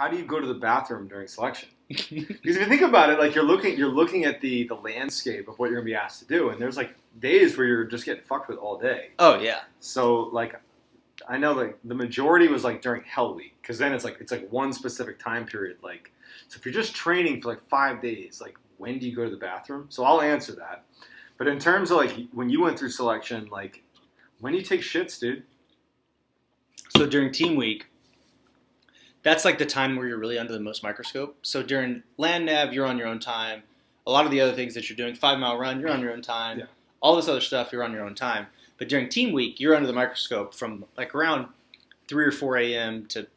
how do you go to the bathroom during selection? Because if you think about it, like you're looking at the landscape of what you're gonna be asked to do, and there's like days where you're just getting fucked with all day. Oh yeah. So like, I know like the majority was like during Hell Week, because then it's like one specific time period. Like, so if you're just training for like 5 days, like when do you go to the bathroom? So I'll answer that. But in terms of like when you went through selection, like when do you take shits, dude? So during team week, that's like the time where you're really under the most microscope. So during land nav, you're on your own time. A lot of the other things that you're doing, 5 mile run, you're on your own time. Yeah. All this other stuff, you're on your own time. But during team week, you're under the microscope from like around 3 or 4 a.m. to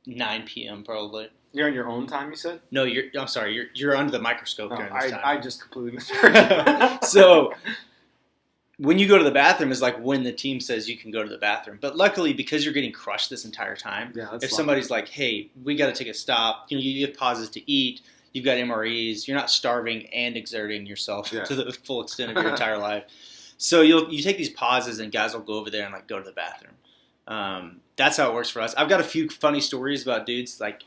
9 p.m. probably. You're on your own time, you said? No, I'm sorry. You're under the microscope during this time. I just completely misheard. So when you go to the bathroom is like when the team says you can go to the bathroom. But luckily, because you're getting crushed this entire time, if somebody's like, hey, we got to take a stop, you have pauses to eat, you've got MREs, you're not starving and exerting yourself to the full extent of your entire life. So you take these pauses and guys will go over there and like go to the bathroom. That's how it works for us. I've got a few funny stories about dudes like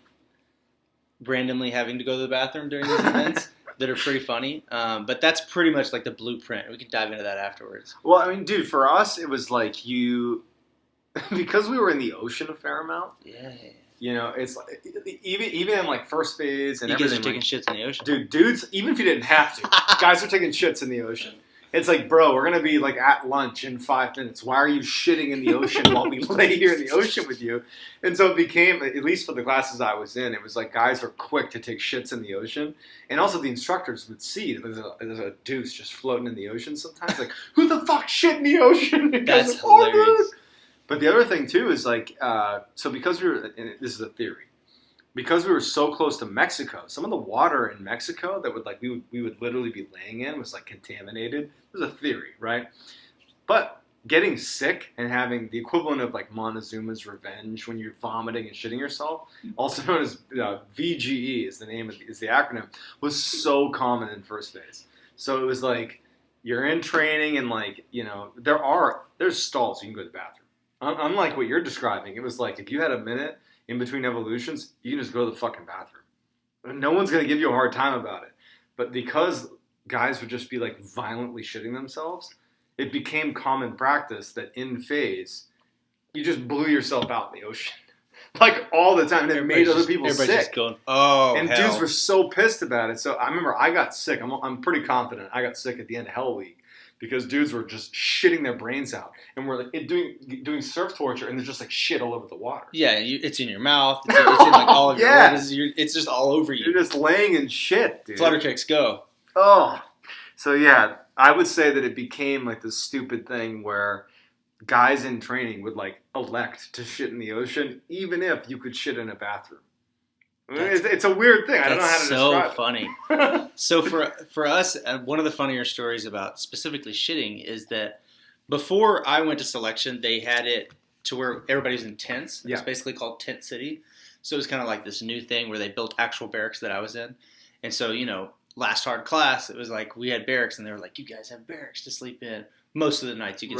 randomly having to go to the bathroom during these events. That are pretty funny, but that's pretty much like the blueprint. We can dive into that afterwards. Well, I mean, dude, for us, it was like because we were in the ocean a fair amount. Yeah. You know, it's like, even in like first phase and you guys everything. are taking shits in the ocean. Dudes, even if you didn't have to, guys are taking shits in the ocean. It's like, bro, we're gonna be like at lunch in 5 minutes. Why are you shitting in the ocean while we lay here in the ocean with you? And so it became, at least for the classes I was in, it was like guys were quick to take shits in the ocean, and also the instructors would see there's a deuce just floating in the ocean sometimes. Like, who the fuck shit in the ocean? That's hilarious. But the other thing too is like, so because we were, and this is a theory. Because we were so close to Mexico, some of the water in Mexico that would like we would literally be laying in was like contaminated. There's a theory, right? But getting sick and having the equivalent of like Montezuma's revenge when you're vomiting and shitting yourself, also known as VGE is the acronym, was so common in first phase. So it was like you're in training and like there's stalls you can go to the bathroom. Unlike what you're describing, it was like if you had a minute in between evolutions, you can just go to the fucking bathroom. No one's going to give you a hard time about it. But because guys would just be like violently shitting themselves, it became common practice that in phase, you just blew yourself out in the ocean. Like all the time. And it made other people sick. Just going, oh, and hell. Dudes were so pissed about it. So I remember I got sick. I'm pretty confident I got sick at the end of Hell Week. Because dudes were just shitting their brains out, and we're like doing surf torture, and there's just like shit all over the water. Yeah, it's in your mouth. It's in like all of your organs. It's just all over you. You're just laying in shit, dude. Flutter kicks, go. Oh, so yeah, I would say that it became like this stupid thing where guys in training would like elect to shit in the ocean, even if you could shit in a bathroom. It's a weird thing. I don't know how to describe it. So funny. So for us, one of the funnier stories about specifically shitting is that before I went to selection, they had it to where everybody's in tents. It's basically called Tent City. So it was kind of like this new thing where they built actual barracks that I was in. And so, last hard class, it was like we had barracks, and they were like, you guys have barracks to sleep in. Most of the nights you can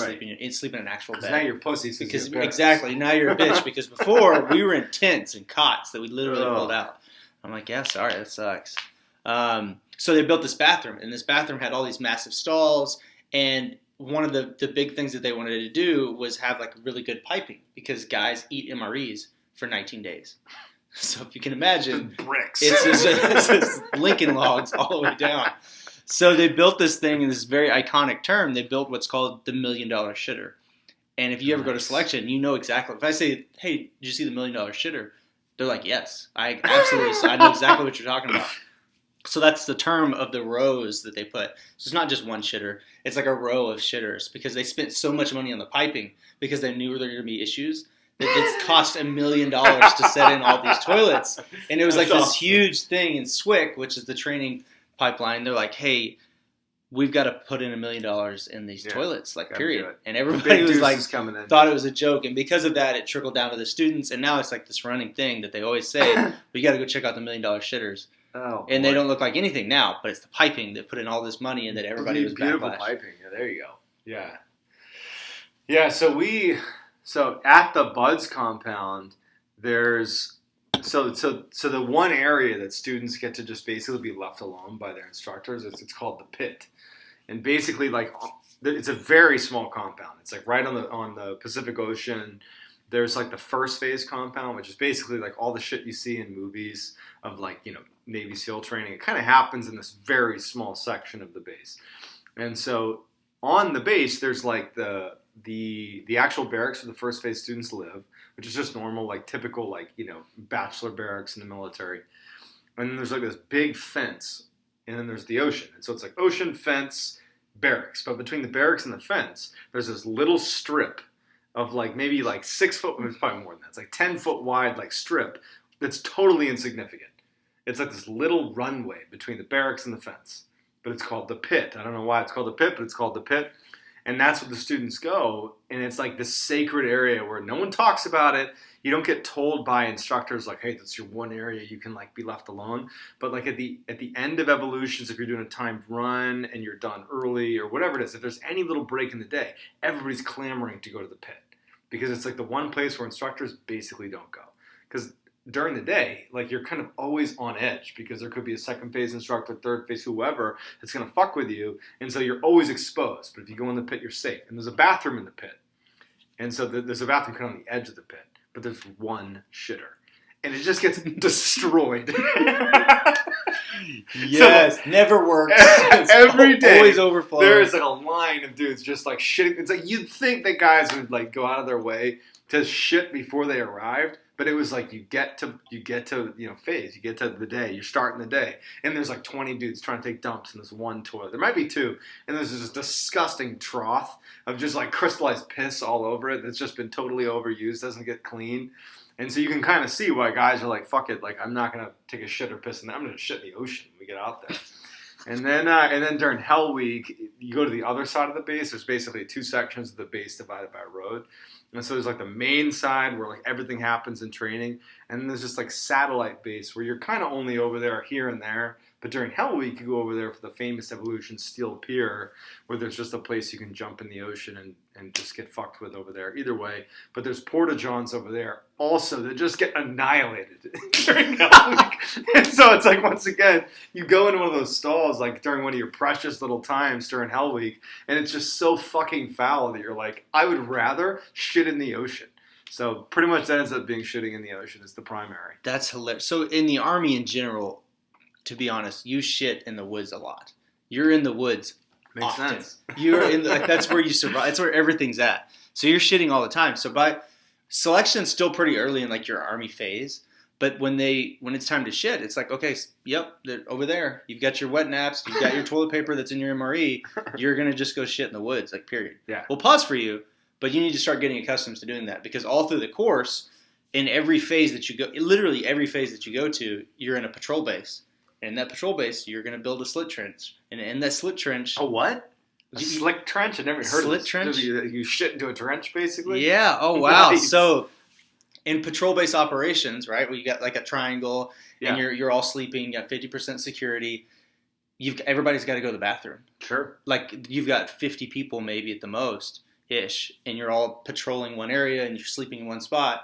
sleep in an actual bed. Now you're pussies. Because exactly, now you're a bitch. Because before we were in tents and cots that we literally pulled out. I'm like, yeah, sorry, that sucks. So they built this bathroom, and this bathroom had all these massive stalls. And one of the big things that they wanted to do was have like really good piping because guys eat MREs for 19 days. So if you can imagine, bricks. It's just Lincoln logs all the way down. So they built this thing in this very iconic term. They built what's called the $1 million shitter. And if you ever go to selection, you know exactly. If I say, hey, did you see the $1 million shitter? They're like, yes, I absolutely. I know exactly what you're talking about. So that's the term of the rows that they put. So it's not just one shitter. It's like a row of shitters because they spent so much money on the piping because they knew there were going to be issues. That it cost $1 million to set in all these toilets. And it was like this huge thing in SWIC, which is the training pipeline. They're like, hey, we've got to put in $1 million in these toilets, like period. And everybody was like, thought it was a joke. And because of that, it trickled down to the students. And now it's like this running thing that they always say, but you got to go check out the $1 million shitters. Oh, and they don't look like anything now, but it's the piping that put in all this money and that everybody was beautiful backlash. Piping. Yeah, there you go. Yeah. Yeah, so at the Buds compound, there's So the one area that students get to just basically be left alone by their instructors, it's called the pit. And basically, like, it's a very small compound. It's like right on the Pacific Ocean. There's like the first phase compound, which is basically like all the shit you see in movies of, like, you know, Navy SEAL training. It kind of happens in this very small section of the base. And so on the base, there's like the actual barracks where the first phase students live, which is just normal, like typical, like, you know, bachelor barracks in the military. And then there's like this big fence, and then there's the ocean. And so it's like ocean, fence, barracks. But between the barracks and the fence, there's this little strip of like maybe like 6 foot, it's probably more than that. It's like 10 foot wide, like strip that's totally insignificant. It's like this little runway between the barracks and the fence. But it's called the pit. I don't know why it's called the pit, but it's called the pit. And that's where the students go. And it's like this sacred area where no one talks about it. You don't get told by instructors like, hey, that's your one area you can like be left alone. But like at the end of evolutions, if you're doing a timed run and you're done early or whatever it is, if there's any little break in the day, everybody's clamoring to go to the pit. Because it's like the one place where instructors basically don't go. Because during the day, like, you're kind of always on edge because there could be a second phase instructor, third phase, whoever that's going to fuck with you. And so you're always exposed. But if you go in the pit, you're safe. And there's a bathroom in the pit. And so there's a bathroom kind of on the edge of the pit. But there's one shitter. And it just gets destroyed. Yes, so, never works. Every day, always overflowing. There's like a line of dudes just like shitting. It's like you'd think that guys would like go out of their way to shit before they arrived, but it was like you get to phase, you get to the day, you're starting the day, and there's like 20 dudes trying to take dumps in this one toilet. There might be 2, and there's this disgusting trough of just like crystallized piss all over it that's just been totally overused, doesn't get clean. And so you can kind of see why guys are like, fuck it, like, I'm not going to take a shit or piss in there. I'm going to shit in the ocean when we get out there. And then during Hell Week, you go to the other side of the base. There's basically 2 sections of the base divided by a road. And so there's like the main side where like everything happens in training. And then there's this like satellite base where you're kind of only over there here and there. But during Hell Week, you go over there for the famous Evolution Steel Pier, where there's just a place you can jump in the ocean and just get fucked with over there. Either way. But there's Porta-Johns over there also that just get annihilated during Hell Week. And so it's like, once again, you go into one of those stalls like during one of your precious little times during Hell Week, and it's just so fucking foul that you're like, I would rather shit in the ocean. So pretty much that ends up being shitting in the ocean is the primary. That's hilarious. So in the Army in general, to be honest, you shit in the woods a lot. You're in the woods Makes often. sense. You're in like that's where you survive. That's where everything's at. So you're shitting all the time. So by selection's still pretty early in like your Army phase, but when it's time to shit, it's like, okay, yep, they're over there. You've got your wet naps. You've got your toilet paper that's in your MRE. You're gonna just go shit in the woods, like, period. Yeah. We'll pause for you, but you need to start getting accustomed to doing that because all through the course, in every phase that you go, literally every phase that you go to, you're in a patrol base. And in that patrol base, you're going to build a slit trench. And in that slit trench... A what? A slick trench? I've never heard of this. Slit trench? You shit into a trench, basically? Yeah. Oh, wow. Nice. So, in patrol base operations, right, where you got like a triangle, and you're all sleeping, you got 50% security, everybody's got to go to the bathroom. Sure. Like, you've got 50 people maybe at the most-ish, and you're all patrolling one area, and you're sleeping in one spot.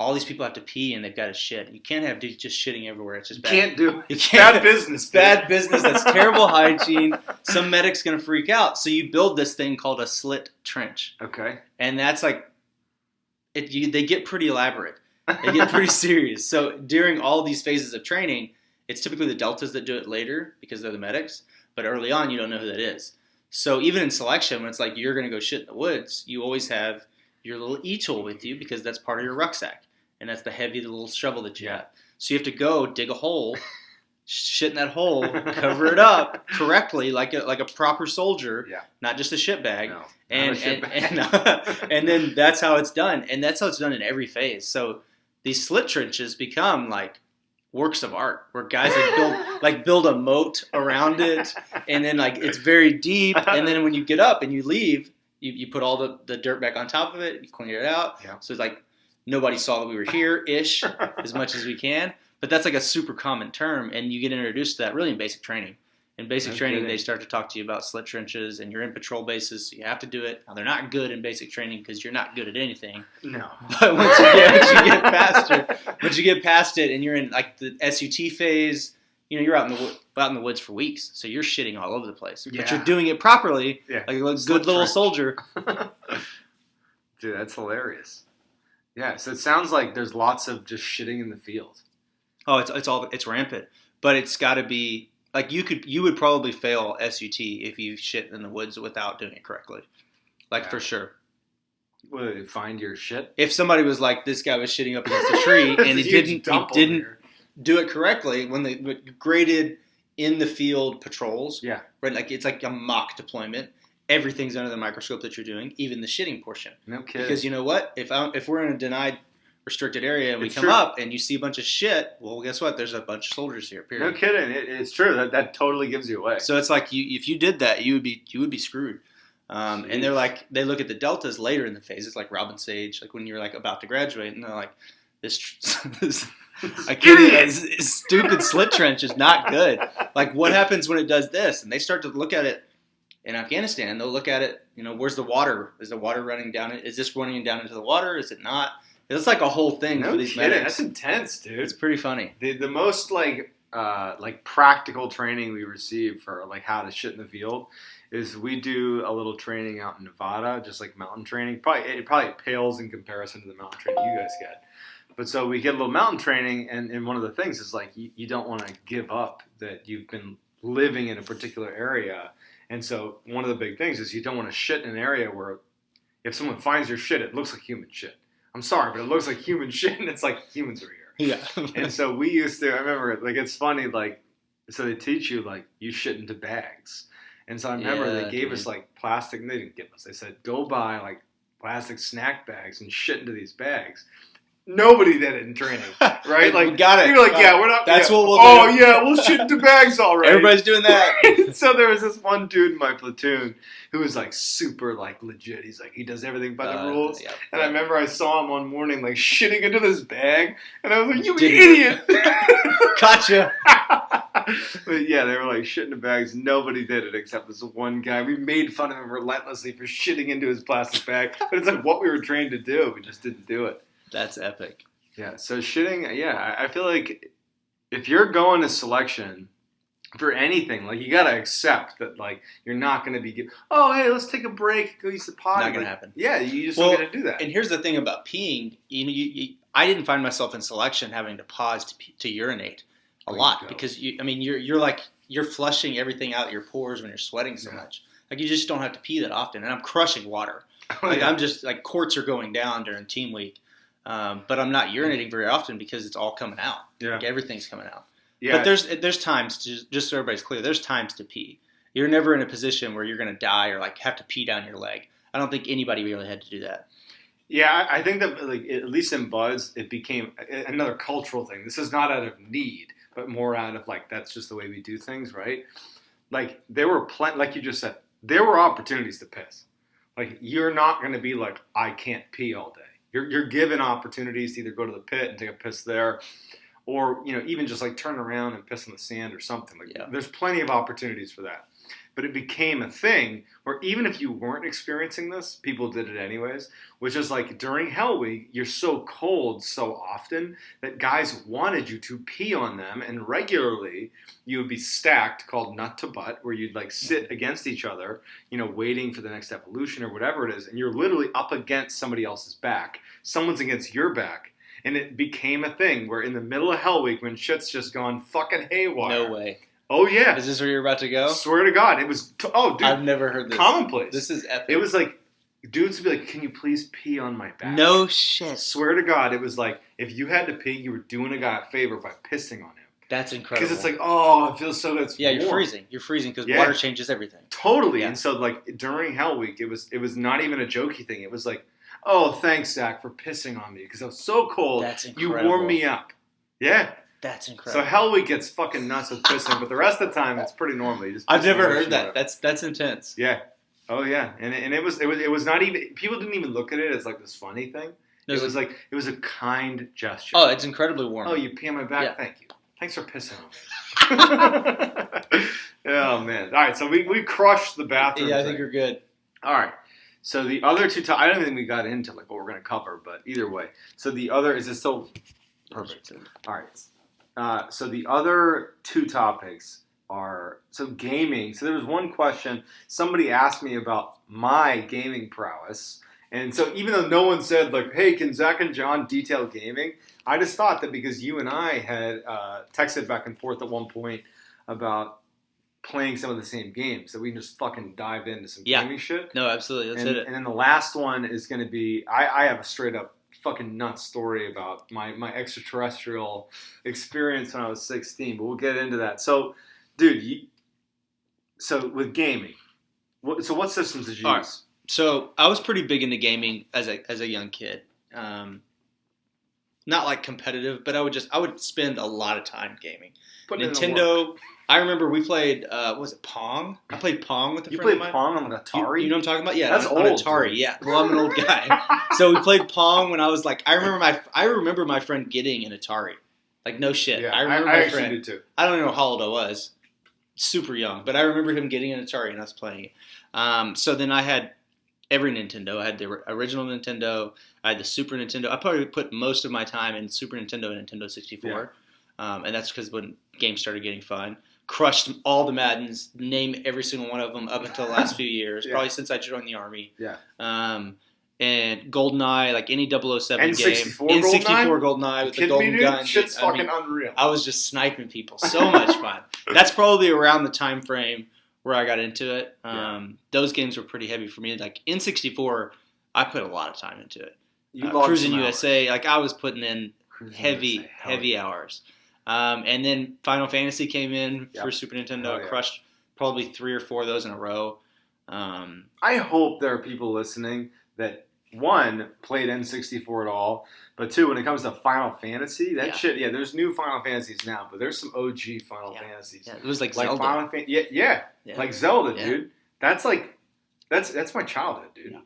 All these people have to pee and they've got to shit. You can't have dudes just shitting everywhere. It's just bad. You can't do it. You can't. Bad business. Bad business. That's terrible hygiene. Some medic's going to freak out. So you build this thing called a slit trench. Okay. And that's like, they get pretty elaborate. They get pretty serious. So during all these phases of training, it's typically the deltas that do it later because they're the medics. But early on, you don't know who that is. So even in selection, when it's like you're going to go shit in the woods, you always have your little e-tool with you because that's part of your rucksack. And that's the little shovel that you have. So you have to go dig a hole, shit in that hole, cover it up correctly like a proper soldier, not just a shit bag. No, and then that's how it's done. And that's how it's done in every phase. So these slit trenches become like works of art where guys build a moat around it, and then like it's very deep. And then when you get up and you leave, you put all the dirt back on top of it, you clean it out. Yeah. So it's like nobody saw that we were here-ish as much as we can. But that's like a super common term, and you get introduced to that really in basic training. In basic No training, kidding. they start to talk to you about slit trenches, and you're in patrol bases, so you have to do it. Now, they're not good in basic training because you're not good at anything. No. But once you get past it, and you're in like the SUT phase, you're out in the woods for weeks, so you're shitting all over the place. Yeah. But you're doing it properly, Yeah. like a good little soldier. Dude, that's hilarious. Yeah, so it sounds like there's lots of just shitting in the field. Oh, it's rampant, but it's got to be like you would probably fail SUT if you shit in the woods without doing it correctly, for sure. Would they find your shit? If somebody was like, this guy was shitting up against a tree and he didn't do it correctly when they graded in the field patrols, yeah, right? Like it's like a mock deployment. Everything's under the microscope that you're doing, even the shitting portion. No kidding. Because you know what? If we're in a denied restricted area and we come up and you see a bunch of shit, well, guess what? There's a bunch of soldiers here. Period. No kidding. It's true. That totally gives you away. So it's like if you did that, you would be screwed. And they look at the deltas later in the phases, like Robin Sage, like when you're like about to graduate, and they're like, this stupid slit trench is not good. Like, what happens when it does this? And they start to look at it in Afghanistan. They'll look at it. Where's the water? Is the water running down? Is this running down into the water? Is it not? It's like a whole thing for these medics. That's intense, dude. It's pretty funny. The most like practical training we receive for like how to shit in the field is we do a little training out in Nevada, just like mountain training. It probably pales in comparison to the mountain training you guys get. But so we get a little mountain training, and one of the things is like you don't want to give up that you've been living in a particular area. And so one of the big things is you don't want to shit in an area where if someone finds your shit, it looks like human shit. I'm sorry, but it looks like human shit, and it's like humans are here. Yeah. And so we used to, I remember, like, it's funny, like, so they teach you, like, you shit into bags. And so I remember they gave us, like, plastic, they didn't give us, they said, go buy, like, plastic snack bags and shit into these bags. Nobody did it in training, right? Like, we got it. You're like, yeah, we're not. That's what we'll do. Oh, yeah, we'll shit into bags, all right. Everybody's doing that. So there was this one dude in my platoon who was like super like legit. He's like, he does everything by the rules. Yeah. And I remember I saw him one morning like shitting into this bag, and I was like, you idiot! Gotcha. But yeah, they were like shitting in bags. Nobody did it except this one guy. We made fun of him relentlessly for shitting into his plastic bag, but it's like what we were trained to do. We just didn't do it. That's epic. Yeah, so shitting, yeah, I feel like if you're going to selection for anything, like you gotta accept that like you're not gonna be, oh hey, let's take a break, go use the potty. Not gonna happen. Yeah, you just don't gonna do that. And here's the thing about peeing, I didn't find myself in selection having to pause to urinate a lot because you're flushing everything out your pores when you're sweating so much. Like you just don't have to pee that often, and I'm crushing water. I'm just like quarts are going down during team week. But I'm not urinating very often because it's all coming out. Yeah. Like everything's coming out. Yeah. But there's times to, just so everybody's clear, there's times to pee. You're never in a position where you're going to die or like have to pee down your leg. I don't think anybody really had to do that. Yeah, I think that like at least in Buds, it became another cultural thing. This is not out of need, but more out of like that's just the way we do things, right? Like there were like you just said, there were opportunities to piss. Like you're not going to be like I can't pee all day. You're given opportunities to either go to the pit and take a piss there, or even just like turn around and piss in the sand or something. Like there's plenty of opportunities for that. But it became a thing where even if you weren't experiencing this, people did it anyways, which is like during Hell Week, you're so cold so often that guys wanted you to pee on them, and regularly you would be stacked called nut to butt, where you'd like sit against each other, waiting for the next evolution or whatever it is, and you're literally up against somebody else's back. Someone's against your back. And it became a thing where in the middle of Hell Week, when shit's just gone fucking haywire. No way. Oh, yeah. Is this where you're about to go? Swear to God. It was, dude. I've never heard this. Commonplace. This is epic. It was like, dudes would be like, can you please pee on my back? No shit. Swear to God, it was like, if you had to pee, you were doing a guy a favor by pissing on him. That's incredible. Because it's like, oh, it feels so good. Yeah, you're freezing. You're freezing because water changes everything. Totally. Yeah. And so, like, during Hell Week, it was not even a jokey thing. It was like, oh, thanks, Zach, for pissing on me because I was so cold. That's incredible. You warmed me up. Yeah. That's incredible. So Hell Week gets fucking nuts with pissing, but the rest of the time it's pretty normal. I've never heard that. That's intense. Yeah. Oh yeah. And it was not even, people didn't even look at it as like this funny thing. It was a kind gesture. Oh, it's incredibly warm. Oh, you pee on my back? Yeah. Thank you. Thanks for pissing on me. Oh, man. All right, so we crushed the bathroom. Yeah, I think you're good. All right. So the other two I don't think we got into like what we're going to cover, but either way. So the other, is it still perfect? All right. So the other two topics are, so gaming. So there was one question, somebody asked me about my gaming prowess. And so even though no one said like, hey, can Zack and John detail gaming? I just thought that because you and I had texted back and forth at one point about playing some of the same games, that we can just fucking dive into some gaming shit. No, absolutely. Let's hit it. And then the last one is going to be, I have a straight up fucking nuts story about my extraterrestrial experience when I was 16, but we'll get into that. So, dude, so with gaming, what systems did you use? So I was pretty big into gaming as a young kid. Not like competitive, but I would spend a lot of time gaming. Nintendo. I remember we played, was it Pong? I played Pong with a friend of mine. You played Pong on an Atari? You know what I'm talking about? Yeah, that's on old. Atari, dude. Yeah. Well, I'm an old guy. So we played Pong when I was like, I remember my friend getting an Atari. Like, no shit. Yeah, I remember I my friend. did too. I don't know how old I was. Super young. But I remember him getting an Atari and us playing it. So then I had every Nintendo. I had the original Nintendo. I had the Super Nintendo. I probably put most of my time in Super Nintendo and Nintendo 64. Yeah. And that's because when games started getting fun. Crushed all the Maddens, name every single one of them up until the last few years, probably since I joined the Army. Yeah. And GoldenEye, like any 007 N64 game. N64 GoldenEye with the golden gun. Shit's fucking unreal. I was just sniping people. So much fun. That's probably around the time frame where I got into it. Those games were pretty heavy for me. Like N64, I put a lot of time into it. Cruising USA, like I was putting in heavy hours. And then Final Fantasy came in for Super Nintendo. I crushed probably 3 or 4 of those in a row. I hope there are people listening that, one, played N64 at all, but two, when it comes to Final Fantasy, shit, there's new Final Fantasies now, but there's some OG Final Fantasies. Yeah, it was like Zelda. Like Zelda, dude. That's that's my childhood, dude. Yeah.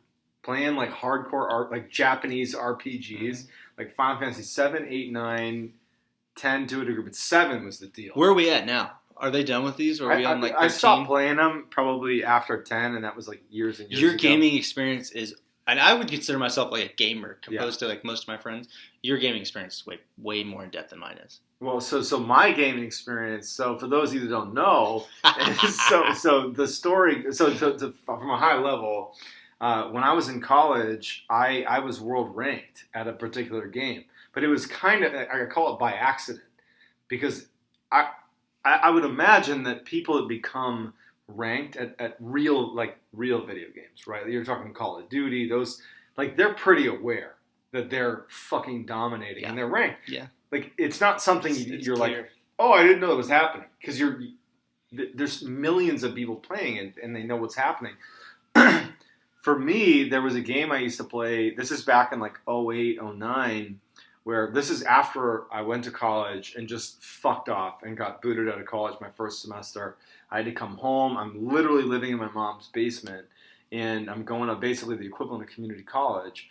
Playing like hardcore like Japanese RPGs, like Final Fantasy 7, 8, 9, 10 to a degree, but 7 was the deal. Where are we at now? Are they done with these? Or are we on like 13? I stopped playing them probably after 10, and that was like years and years ago. Your gaming experience is, and I would consider myself like a gamer opposed to like most of my friends. Your gaming experience is way more in depth than mine is. Well, so my gaming experience. So for those of you that don't know, so the story. So from a high level, when I was in college, I was world ranked at a particular game. But it was kind of, I call it by accident, because I would imagine that people that become ranked at real video games, right? You're talking Call of Duty, those, like, they're pretty aware that they're fucking dominating and they're ranked. Yeah. Like, it's not something you're clear. Like, oh, I didn't know that was happening, because there's millions of people playing it and they know what's happening. For me, there was a game I used to play. This is back in like 08, 09. Where this is after I went to college and just fucked off and got booted out of college my first semester. I had to come home. I'm literally living in my mom's basement, and I'm going to basically the equivalent of community college.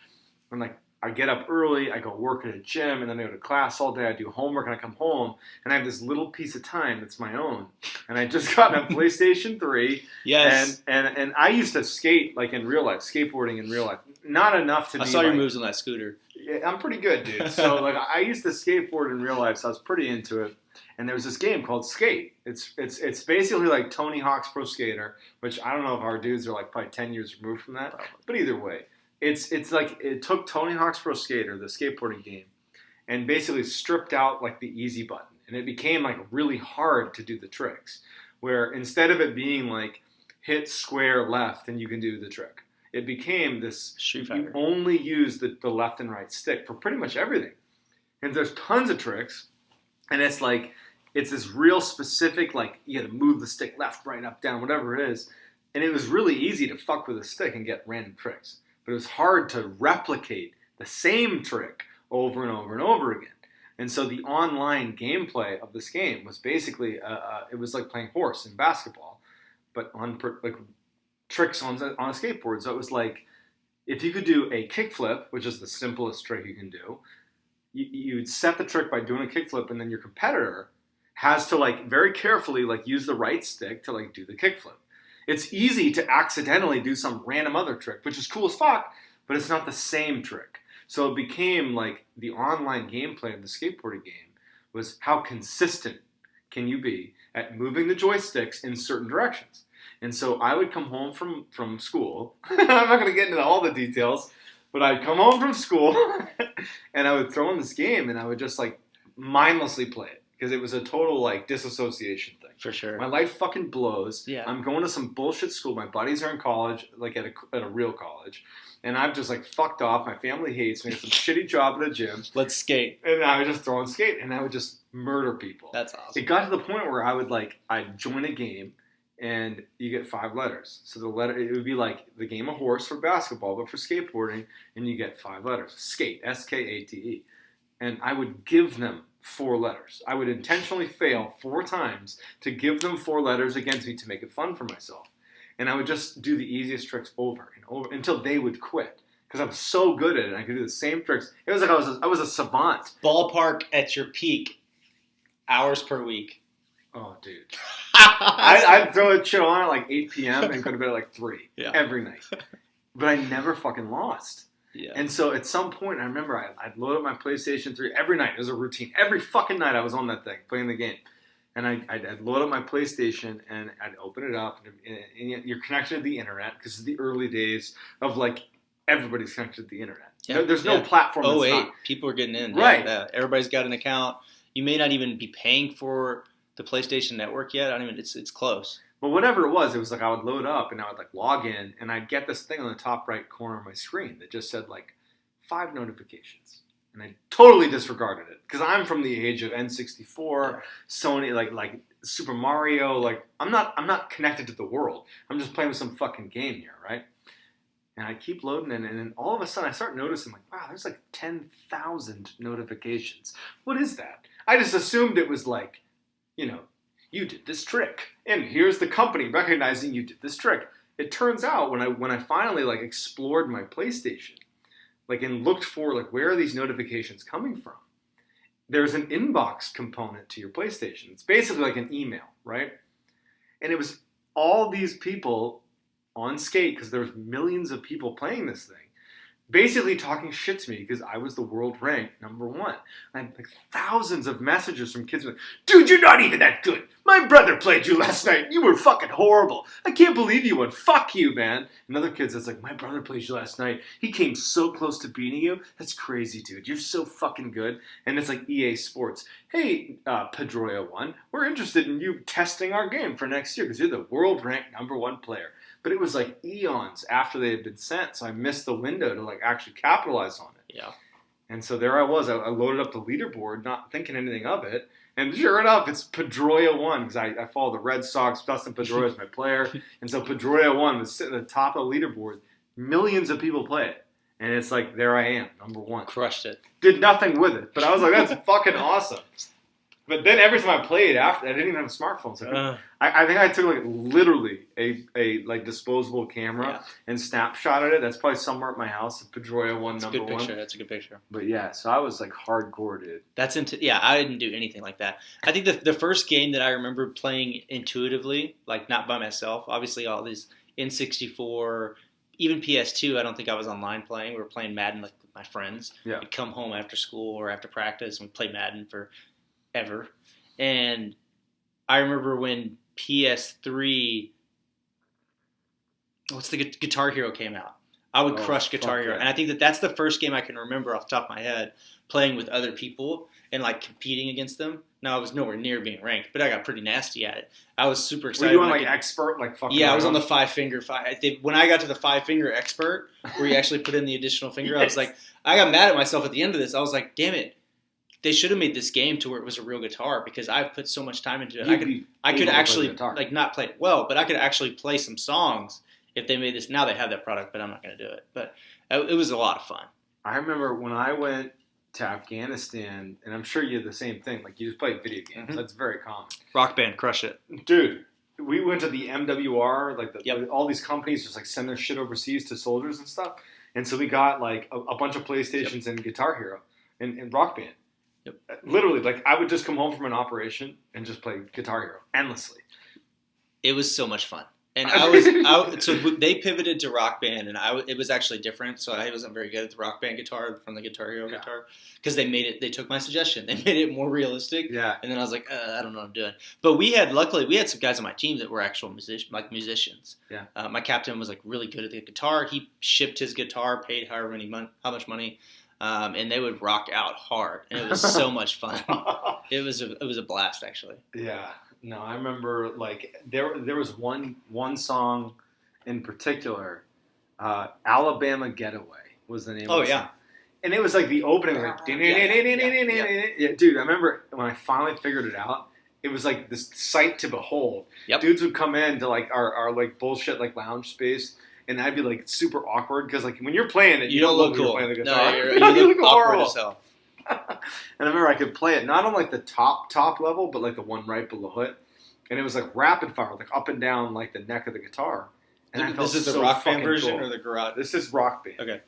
And like, I get up early, I go work at a gym, and then I go to class all day. I do homework, and I come home, and I have this little piece of time that's my own. And I just got a PlayStation 3. Yes. And I used to skate like in real life, skateboarding in real life. Not enough to be. I saw your moves on that scooter. Yeah, I'm pretty good, dude. So like, I used to skateboard in real life, so I was pretty into it. And there was this game called Skate. It's basically like Tony Hawk's Pro Skater, which I don't know if our dudes are like probably 10 years removed from that. Probably. But either way, it's like it took Tony Hawk's Pro Skater, the skateboarding game, and basically stripped out like the easy button, and it became like really hard to do the tricks. Where instead of it being like hit square left and you can do the trick, it became this, you only use the left and right stick for pretty much everything. And there's tons of tricks, and it's like, it's this real specific, like, you got to move the stick left, right, up, down, whatever it is. And it was really easy to fuck with a stick and get random tricks. But it was hard to replicate the same trick over and over and over again. And so the online gameplay of this game was basically, it was like playing horse in basketball, but on like tricks on a skateboard. So it was like, if you could do a kickflip, which is the simplest trick you can do, you'd set the trick by doing a kickflip, and then your competitor has to like very carefully like use the right stick to like do the kickflip. It's easy to accidentally do some random other trick, which is cool as fuck, but it's not the same trick. So it became like the online gameplay of the skateboarding game was how consistent can you be at moving the joysticks in certain directions. And so I would come home from school. I'm not going to get into all the details, but I'd come home from school and I would throw in this game and I would just like mindlessly play it because it was a total like disassociation thing. For sure. My life fucking blows. Yeah. I'm going to some bullshit school. My buddies are in college, like at a real college. And I've just like fucked off. My family hates me. Some shitty job at a gym. Let's skate. And I would just throw and skate and I would just murder people. That's awesome. It got to the point where I'd join a game and you get 5 letters. So it would be like the game of horse for basketball, but for skateboarding, and you get 5 letters. Skate, S-K-A-T-E. And I would give them 4 letters. I would intentionally fail 4 times to give them 4 letters against me to make it fun for myself. And I would just do the easiest tricks over and over until they would quit. Because I'm so good at it, I could do the same tricks. It was like I was a savant. Ballpark at your peak, hours per week. Oh, dude. I'd throw a shit on at like 8 p.m. and go to bed at like 3 every night. But I never fucking lost. Yeah. And so at some point, I remember I'd load up my PlayStation 3 every night. It was a routine. Every fucking night I was on that thing, playing the game. And I'd load up my PlayStation and I'd open it up. And you're connected to the internet because it's the early days of like everybody's connected to the internet. Yeah. There's no platform that's not. People are getting in. Right. Yeah, everybody's got an account. You may not even be paying for the PlayStation Network yet. I don't even. It's close. But whatever it was like I would load up and I would like log in and I'd get this thing on the top right corner of my screen that just said like 5 notifications. And I totally disregarded it because I'm from the age of N64, Sony, like Super Mario. Like I'm not connected to the world. I'm just playing with some fucking game here, right? And I keep loading in, and then all of a sudden I start noticing like, wow, there's like 10,000 notifications. What is that? I just assumed it was like, you did this trick, and here's the company recognizing you did this trick. It turns out when I finally like explored my PlayStation, like and looked for like where are these notifications coming from, there's an inbox component to your PlayStation. It's basically like an email, right? And it was all these people on skate because there was millions of people playing this thing, basically talking shit to me because I was the world ranked #1. I had like thousands of messages from kids like, dude, you're not even that good. My brother played you last night. You were fucking horrible. I can't believe you won. Fuck you, man. And other kids that's like, my brother played you last night. He came so close to beating you. That's crazy, dude. You're so fucking good. And it's like EA Sports. Hey, Pedroia1, we're interested in you testing our game for next year because you're the world ranked #1 player. But it was like eons after they had been sent, so I missed the window to like actually capitalize on it. Yeah. And so there I was. I loaded up the leaderboard, not thinking anything of it. And sure enough, it's Pedroia1 because I follow the Red Sox. Dustin Pedroia is my player. And so Pedroia1 was sitting at the top of the leaderboard. Millions of people play it. And it's like, there I am, #1. Crushed it. Did nothing with it. But I was like, that's fucking awesome. But then every time I played after, I didn't even have a smartphone. So I think I took like literally a like disposable camera and snapshotted it. That's probably somewhere at my house. Pedroia1 That's a good #1. picture. That's a good picture. But yeah, so I was like hardcore, dude. I didn't do anything like that. I think the first game that I remember playing intuitively, like not by myself, obviously all these N64, even PS2, I don't think I was online playing. We were playing Madden like with my friends. Yeah. We'd come home after school or after practice and we'd play Madden forever. And I remember when PS3, what's the Guitar Hero came out? I would crush Guitar Hero. Yeah. And I think that's the first game I can remember off the top of my head playing with other people and like competing against them. Now I was nowhere near being ranked, but I got pretty nasty at it. I was super excited. Were you on like expert, like fucking? Yeah, I was on the 5-finger. When I got to the 5-finger expert, where you actually put in the additional finger, I was like, I got mad at myself at the end of this. I was like, damn it. They should have made this game to where it was a real guitar because I've put so much time into it. I could actually like not play it well, but I could actually play some songs if they made this. Now they have that product, but I'm not going to do it. But it was a lot of fun. I remember when I went to Afghanistan, and I'm sure you had the same thing. Like you just play video games. Mm-hmm. That's very common. Rock Band, crush it, dude. We went to the MWR, like all these companies just like send their shit overseas to soldiers and stuff. And so we got like a bunch of PlayStations and Guitar Hero and Rock Band. Yep. Literally, like I would just come home from an operation and just play Guitar Hero endlessly. It was so much fun. And so they pivoted to Rock Band, and it was actually different. So I wasn't very good at the Rock Band guitar from the Guitar Hero guitar, because they took my suggestion. They made it more realistic. Yeah. And then I was like, I don't know what I'm doing. But luckily we had some guys on my team that were actual musicians. Yeah. My captain was like really good at the guitar. He shipped his guitar, paid how much money, and they would rock out hard, and it was so much fun. It was a blast, actually. Yeah. No, I remember like there was one song in particular, Alabama Getaway was the name of the song. And it was like the opening, like, yeah, dude, I remember when I finally figured it out, it was like this sight to behold. Yep. Dudes would come in to like our like bullshit like lounge space, and I'd be like super awkward because like when you're playing it, you don't look cool. Playing the guitar. No, you look awkward as hell. And I remember I could play it not on like the top level, but like the one right below it, and it was like rapid fire, like up and down like the neck of the guitar. And this is the Rock Band version or the garage? This is Rock Band. Okay.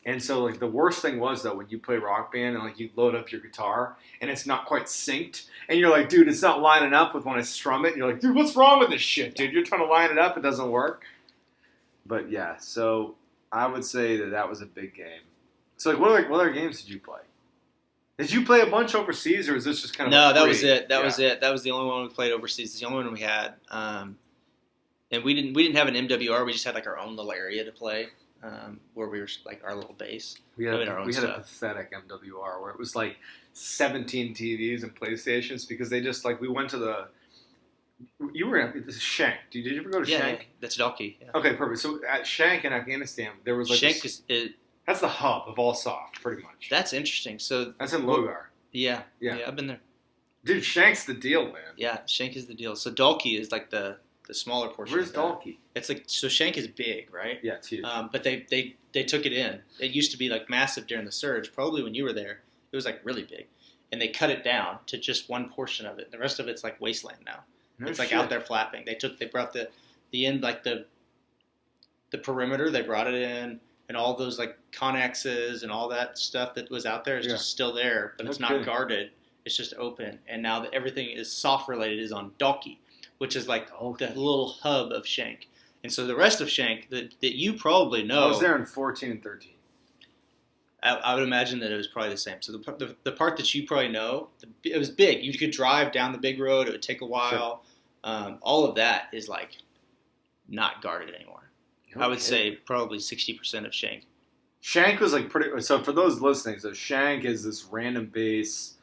And so like the worst thing was though when you play Rock Band and like you load up your guitar and it's not quite synced, and you're like, dude, it's not lining up with when I strum it. And you're like, dude, what's wrong with this shit, dude? You're trying to line it up, it doesn't work. But yeah, so I would say that was a big game. So like, what other games did you play? Did you play a bunch overseas, or is this just kind of that was it? That was it. That was the only one we played overseas. It's the only one we had. And we didn't have an MWR. We just had like our own little area to play, where we were like our little base. We had a pathetic MWR where it was like 17 TVs and PlayStations because they just like we went to the. You were at Shank. Did you ever go to Shank? Yeah, that's Dalkey. Yeah. Okay, perfect. So at Shank in Afghanistan, there was like Shank that's the hub of all soft, pretty much. That's interesting. So that's in Logar. Yeah, I've been there. Dude, Shank's the deal, man. Yeah, Shank is the deal. So Dalkey is like the smaller portion. Where's Dalkey? It's like so Shank is big, right? Yeah, it's huge. But they took it in. It used to be like massive during the surge. Probably when you were there, it was like really big, and they cut it down to just one portion of it. The rest of it's like wasteland now. No it's like shit. out there flapping. They brought the end like the perimeter. They brought it in. And all those like Conexes and all that stuff that was out there is just still there, but it's not guarded. It's just open. And now that everything is soft related is on Dalkey, which is like the little hub of Shank. And so the rest of Shank that you probably know. I was there in 14 and 13. I would imagine that it was probably the same. So the part that you probably know, it was big. You could drive down the big road. It would take a while. Sure. All of that is like not guarded anymore. I would say probably 60% of Shank. Shank was like pretty. So for those listening, so Shank is this random base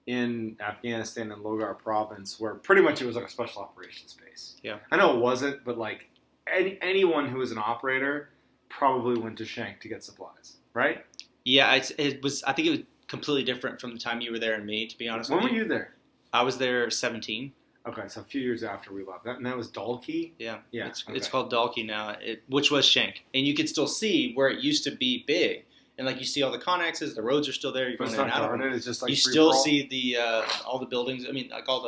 in Afghanistan in Logar province where pretty much it was like a special operations base. Yeah, I know it wasn't, but like anyone who was an operator probably went to Shank to get supplies, right? Yeah, it was. I think it was completely different from the time you were there and me. To be honest, when were you there? I was there 17. Okay, so a few years after we left. And that was Dalkey? Yeah. It's called Dalkey now, which was Shank. And you could still see where it used to be big. And like you see all the Connexes, the roads are still there. You're going in and out of them. It's just like you still see the all the buildings. I mean, like all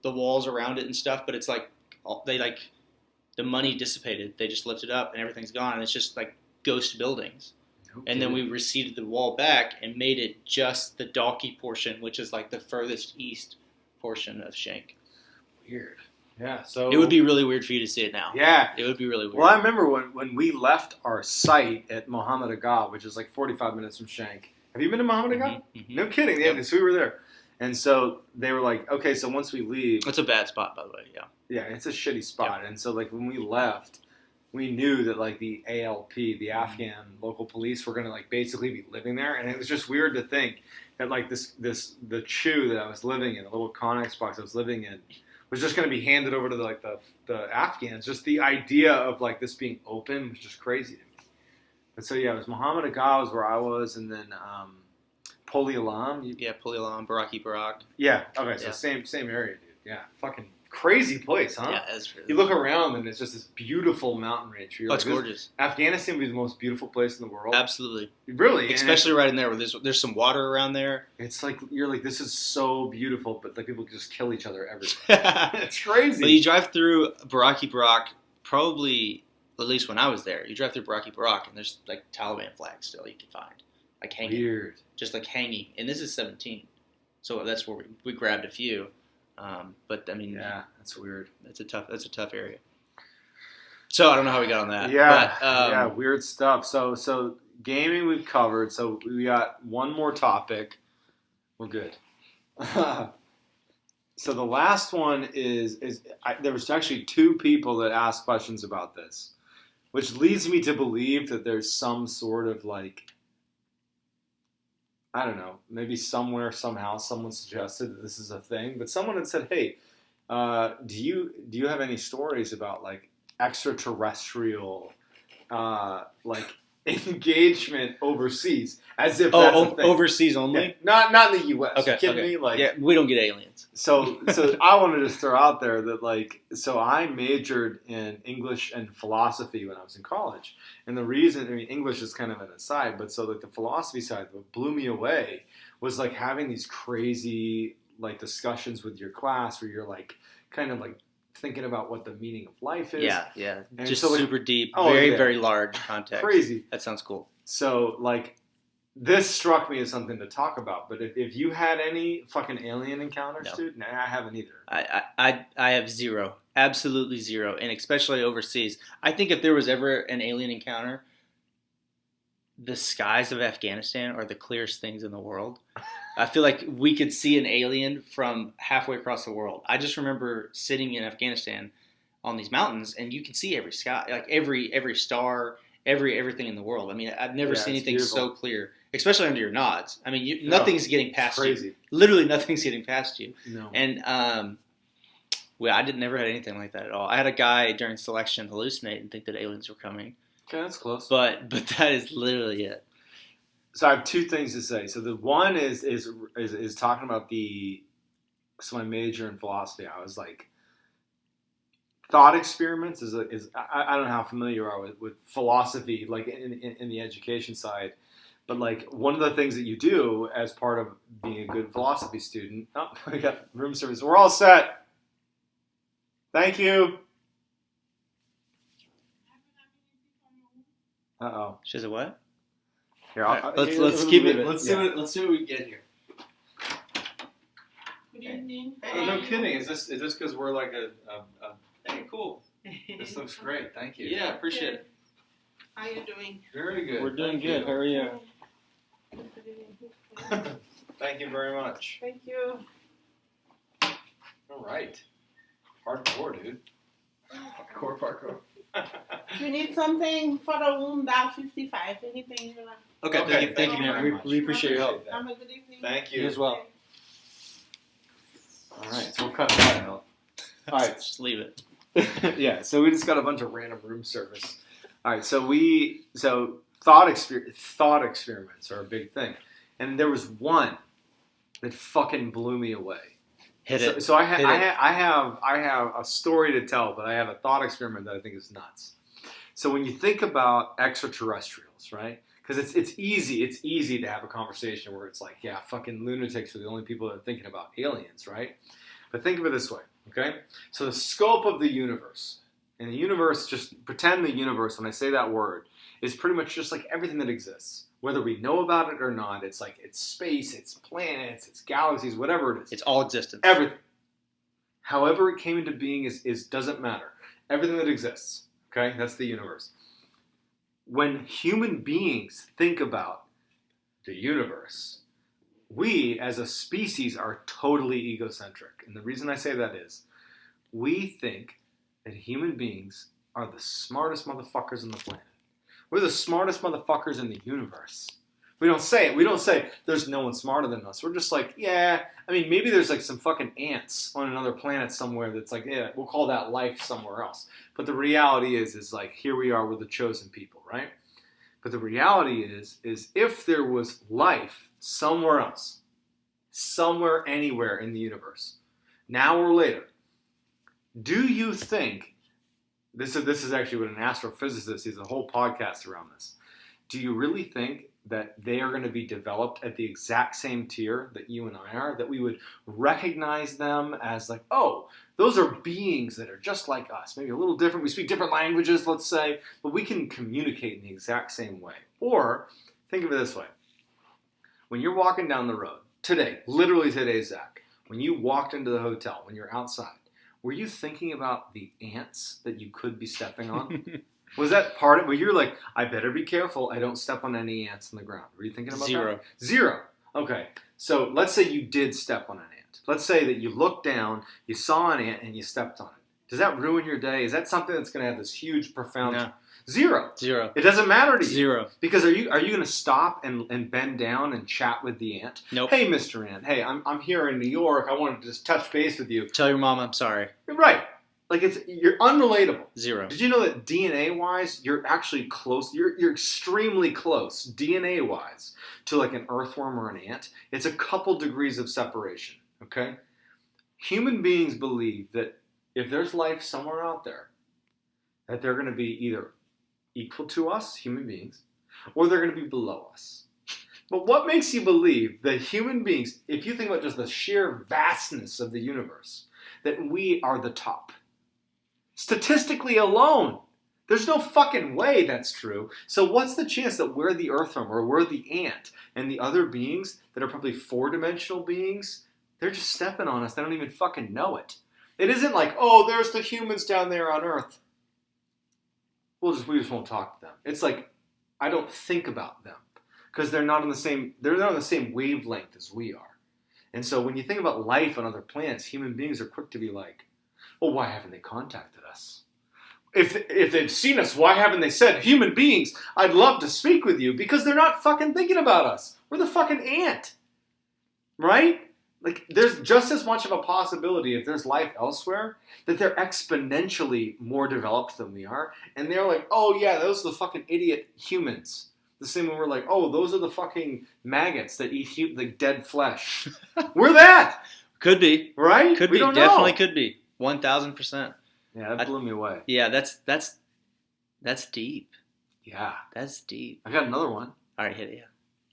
the walls around it and stuff. But it's like the money dissipated. They just lifted up and everything's gone. And it's just like ghost buildings. Okay. And then we receded the wall back and made it just the Dalkey portion, which is like the furthest east portion of Shank. Weird. Yeah, so it would be really weird for you to see it now. Yeah, it would be really weird. Well, I remember when we left our site at Mohammed Agha, which is like 45 minutes from Shank. Have you been to Mohammed Agha? Mm-hmm. No kidding. Yeah, so we were there, and so they were like, okay, so once we leave, it's a bad spot, by the way. Yeah. Yeah, it's a shitty spot, and so like when we left, we knew that like the ALP, the Afghan local police, were gonna like basically be living there, and it was just weird to think that like the chew that I was living in, the little Connex box I was living in, was just going to be handed over to the Afghans. Just the idea of like this being open was just crazy to me. And so yeah, it was Mohammed Agha was where I was, and then Poli Alam. Poli Alam, Baraki Barak. Yeah. Okay. So same area, dude. Yeah. Fucking crazy place, huh? Yeah, it's really. You look around and it's just this beautiful mountain range. It's gorgeous. Afghanistan would be the most beautiful place in the world. Absolutely. Really, especially right in there where there's some water around there. It's like you're like, this is so beautiful, but like people just kill each other everywhere. It's crazy. But you drive through Baraki Barak, probably at least when I was there, you drive through Baraki Barak and there's like Taliban flags still you can find. like hanging, Weird. just like hanging. And this is 17, so that's where we grabbed a few. But I mean, Yeah, that's weird. That's a tough area. So I don't know how we got on that. Yeah, but, weird stuff. So gaming we've covered. So we got one more topic. We're good. So the last one is there was actually two people that asked questions about this, which leads me to believe that there's some sort of like, I don't know, maybe somewhere, somehow, someone suggested that this is a thing. But someone had said, "Hey, do you have any stories about like extraterrestrial, like engagement overseas?" As if that's a thing. Overseas only? Yeah. Not in the U.S. Okay, You kidding me? Like, yeah, we don't get aliens. So I wanted to throw out there that like, so I majored in English and philosophy when I was in college, and the reason, I mean, English is kind of an aside, but so like the philosophy side, what blew me away was like having these crazy like discussions with your class where you're like kind of like thinking about what the meaning of life is. Yeah. And Just so, like, super deep, oh, very, yeah. very large context. Crazy. That sounds cool. So like, this struck me as something to talk about. But if you had any fucking alien encounters, No. dude, nah, I haven't either. I have zero. Absolutely zero. And especially overseas. I think if there was ever an alien encounter, the skies of Afghanistan are the clearest things in the world. I feel like we could see an alien from halfway across the world. I just remember sitting in Afghanistan on these mountains, and you can see every sky, like every star, everything in the world. I mean, I've never seen anything so clear, especially under your nods. I mean, nothing's getting past you. Literally nothing's getting past you. No. And well, I never had anything like that at all. I had a guy during selection hallucinate and think that aliens were coming. Okay, that's close. But that is literally it. So I have two things to say. So the one is talking about so my major in philosophy. I was like, thought experiments is I don't know how familiar you are with philosophy, like in the education side, but like one of the things that you do as part of being a good philosophy student. Oh, we got room service. We're all set. Thank you. Uh-oh. She said what? Here, let's keep it. Let's see what we get here. Good evening. Hey, no kidding. Is this because we're like a hey, cool. This looks great. Thank you. Yeah, appreciate it. How you doing? Very good. We're doing Thank good. you. How are you? Thank you very much. Thank you. All right. Hardcore, dude. Parkour. You need something for the room down 55? Anything you like? Okay, thank you, very man. much. We appreciate your help. Have a good evening. Thank You you. as well. All right, so we'll cut that out. All right. Just leave it. Yeah, so we just got a bunch of random room service. All right, so thought experiments are a big thing, and there was one that fucking blew me away. Hit it. So I have a story to tell, but I have a thought experiment that I think is nuts. So when you think about extraterrestrials, right? Because it's easy to have a conversation where it's like, yeah, fucking lunatics are the only people that are thinking about aliens, right? But think of it this way, okay? So the scope of the universe, and the universe, just pretend the universe, when I say that word, is pretty much just like everything that exists. Whether we know about it or not, it's like it's space, it's planets, it's galaxies, whatever it is. It's all existence. Everything. However it came into being is doesn't matter. Everything that exists, okay? That's the universe. When human beings think about the universe, we as a species are totally egocentric. And the reason I say that is we think that human beings are the smartest motherfuckers on the planet. We're the smartest motherfuckers in the universe. We don't say it. We don't say there's no one smarter than us. We're just like, yeah, I mean, maybe there's like some fucking ants on another planet somewhere that's like, yeah, we'll call that life somewhere else. But the reality is like, here we are, we're the chosen people, right? But the reality is if there was life somewhere else, somewhere, anywhere in the universe, now or later, do you think, this is actually what an astrophysicist, he's a whole podcast around this, do you really think that they are going to be developed at the exact same tier that you and I are, that we would recognize them as like, oh, those are beings that are just like us, maybe a little different, we speak different languages, let's say, but we can communicate in the exact same way? Or, think of it this way, When you're walking down the road, today, literally today, Zach, when you walked into the hotel, when you're outside, were you thinking about the ants that you could be stepping on? Was that part of it? Where you're like, I better be careful I don't step on any ants on the ground. Were you thinking about Zero. that? Zero. Okay. So let's say you did step on an ant. Let's say that you looked down, you saw an ant, and you stepped on it. Does that ruin your day? Is that something that's going to have this huge, profound... No. Zero. Zero. It doesn't matter to you. Zero. Because are you going to stop and bend down and chat with the ant? Nope. Hey, Mr. Ant. Hey, I'm here in New York. I wanted to just touch base with you. Tell your mom I'm sorry. You're right. Like you're unrelatable. Zero. Did you know that DNA-wise, you're actually close? You're extremely close, DNA-wise, to like an earthworm or an ant. It's a couple degrees of separation. Okay. Human beings believe that if there's life somewhere out there, that they're going to be either equal to us, human beings, or they're going to be below us. But what makes you believe that human beings, if you think about just the sheer vastness of the universe, that we are the top? Statistically alone, there's no fucking way that's true. So what's the chance that we're the earthworm or we're the ant and the other beings that are probably four-dimensional beings, they're just stepping on us. They don't even fucking know it. It isn't like, oh, there's the humans down there on Earth. We just won't talk to them. It's like, I don't think about them because they're not on the same wavelength as we are. And so when you think about life on other planets, human beings are quick to be like, well, why haven't they contacted us? If they've seen us, why haven't they said, human beings, I'd love to speak with you? Because they're not fucking thinking about us. We're the fucking ant. Right? Like, there's just as much of a possibility if there's life elsewhere that they're exponentially more developed than we are. And they're like, oh yeah, those are the fucking idiot humans. The same way we're like, oh, those are the fucking maggots that eat the dead flesh. We're that. Could be. Right? Could we be. Don't Definitely know. could be. 1,000%. Yeah, that blew me away. Yeah, that's deep. Yeah. That's deep. I got another one. All right, hit it. Yeah.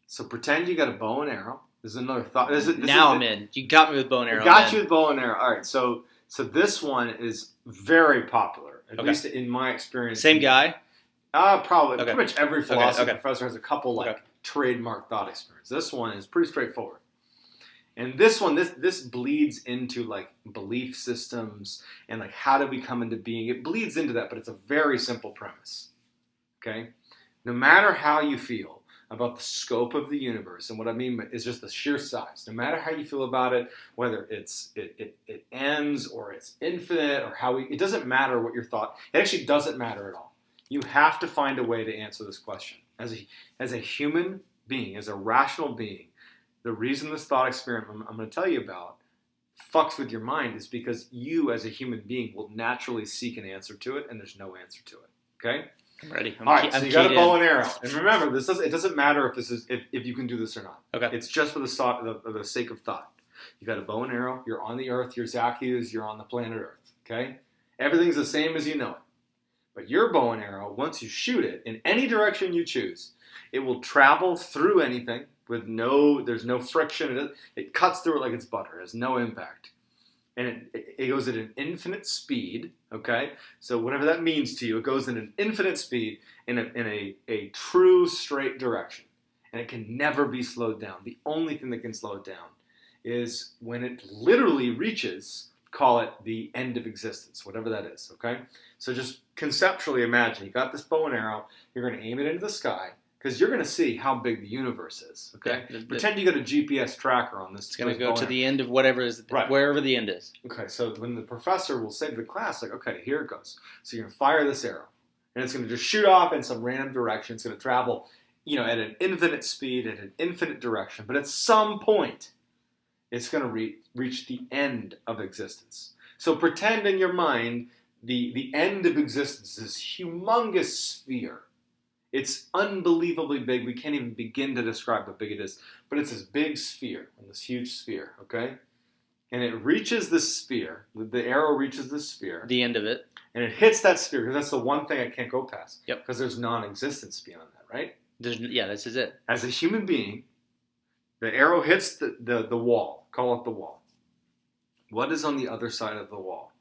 So pretend you got a bow and arrow. This is another thought. I'm in. You got me with bow and arrow. Got you with bow and arrow. All right. So this one is very popular, at Okay. least in my experience. Same guy? Probably. Okay. Pretty much every philosophy Okay. professor has a couple Okay. trademark thought experiments. This one is pretty straightforward. And this one, this bleeds into like belief systems and like how do we come into being. It bleeds into that, but it's a very simple premise. Okay? No matter how you feel about the scope of the universe, and what I mean is just the sheer size. No matter how you feel about it, whether it ends or it's infinite or it doesn't matter what your thought. It actually doesn't matter at all. You have to find a way to answer this question. As a human being, as a rational being, the reason this thought experiment I'm going to tell you about fucks with your mind is because you, as a human being, will naturally seek an answer to it, and there's no answer to it. Okay? I'm ready. All right, so you got a bow and arrow, and remember, it doesn't matter if you can do this or not. Okay. It's just for the sake of thought. You got a bow and arrow. You're on the Earth. You're Zack Hughes. You're on the planet Earth. Okay. Everything's the same as you know it. But your bow and arrow, once you shoot it in any direction you choose, it will travel through anything with there's no friction. It cuts through it like it's butter. It has no impact. And it goes at an infinite speed, okay? So whatever that means to you, it goes in an infinite speed in a true straight direction. And it can never be slowed down. The only thing that can slow it down is when it literally reaches, call it the end of existence, whatever that is, okay? So just conceptually imagine, you got this bow and arrow, you're going to aim it into the sky, because you're going to see how big the universe is, okay? Yeah, Pretend you got a GPS tracker on this. It's going to go to the end of whatever is, right. Wherever the end is. Okay, so when the professor will say to the class, like, okay, here it goes. So you're going to fire this arrow, and it's going to just shoot off in some random direction. It's going to travel, at an infinite speed, at an infinite direction. But at some point, it's going to reach the end of existence. So pretend in your mind the end of existence is this humongous sphere. It's unbelievably big. We can't even begin to describe how big it is. But it's this big sphere, this huge sphere, okay? And it reaches this sphere. The arrow reaches this sphere. The end of it. And it hits that sphere, because that's the one thing I can't go past. Yep. Because there's non-existence beyond that, right? This is it. As a human being, the arrow hits the wall. Call it the wall. What is on the other side of the wall?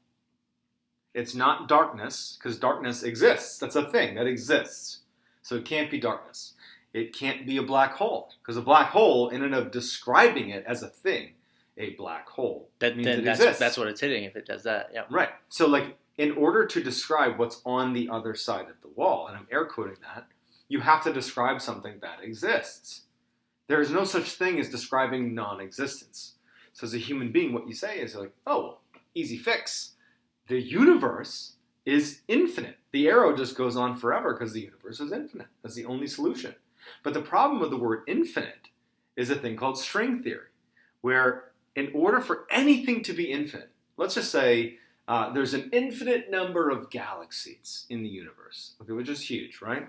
It's not darkness, because darkness exists. That's a thing that exists. So it can't be darkness. it can't be a black hole. Because a black hole, in and of describing it as a thing, a black hole, means it exists. That's what it's hitting if it does that. Yeah. Right. So, like, in order to describe what's on the other side of the wall, and I'm air quoting that, you have to describe something that exists. There is no such thing as describing non-existence. So as a human being, what you say is like, oh, easy fix. The universe is infinite. The arrow just goes on forever because the universe is infinite. That's the only solution. But the problem with the word infinite is a thing called string theory, where in order for anything to be infinite, let's just say there's an infinite number of galaxies in the universe, okay, which is huge, right?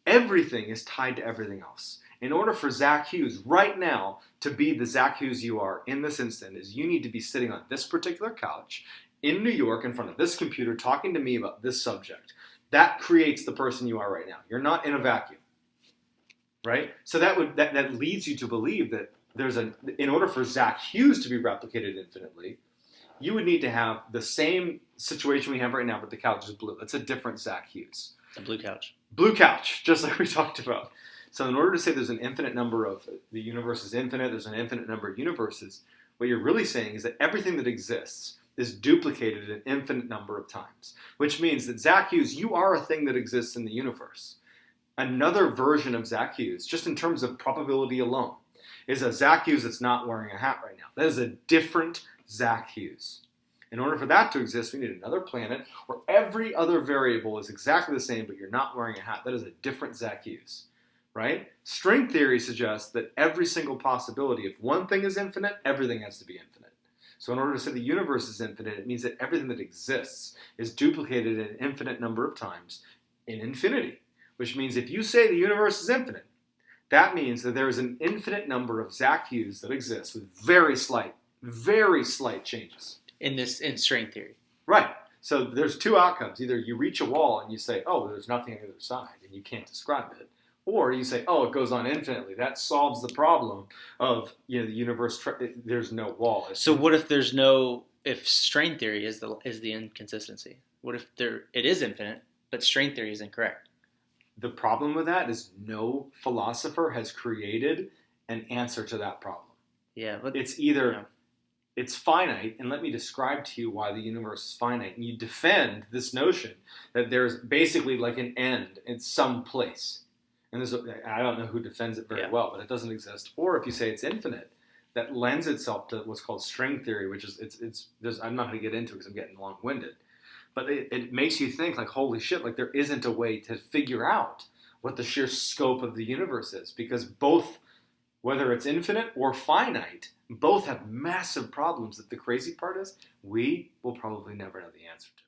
Everything is tied to everything else. In order for Zach Hughes right now to be the Zach Hughes you are in this instant, is you need to be sitting on this particular couch in New York in front of this computer talking to me about this subject. That creates the person you are right now. You're not in a vacuum, right? So that leads you to believe that in order for Zach Hughes to be replicated infinitely, you would need to have the same situation we have right now, but the couch is blue. That's a different Zach Hughes. A blue couch. Blue couch, just like we talked about. So in order to say there's an infinite number of, the universe is infinite, there's an infinite number of universes, what you're really saying is that everything that exists is duplicated an infinite number of times, which means that Zach Hughes, you are a thing that exists in the universe. Another version of Zach Hughes, just in terms of probability alone, is a Zach Hughes that's not wearing a hat right now. That is a different Zach Hughes. In order for that to exist, we need another planet where every other variable is exactly the same, but you're not wearing a hat. That is a different Zach Hughes, right? String theory suggests that every single possibility, if one thing is infinite, everything has to be infinite. So in order to say the universe is infinite, it means that everything that exists is duplicated an infinite number of times in infinity, which means if you say the universe is infinite, that means that there is an infinite number of Zach Hughes that exists with very slight changes. In string theory. Right. So there's two outcomes. Either you reach a wall and you say, oh, there's nothing on the other side, and you can't describe it. Or you say, oh, it goes on infinitely. That solves the problem of, the universe, there's no wall. So what if if string theory is the inconsistency? What if it is infinite, but string theory is incorrect? The problem with that is no philosopher has created an answer to that problem. Yeah, but it's either it's finite, and let me describe to you why the universe is finite. And you defend this notion that there's basically like an end in some place. And I don't know who defends it very well, but it doesn't exist. Or if you say it's infinite, that lends itself to what's called string theory, which is I'm not going to get into it because I'm getting long-winded. But it makes you think like, holy shit, like there isn't a way to figure out what the sheer scope of the universe is, because both, whether it's infinite or finite, both have massive problems that the crazy part is we will probably never know the answer to.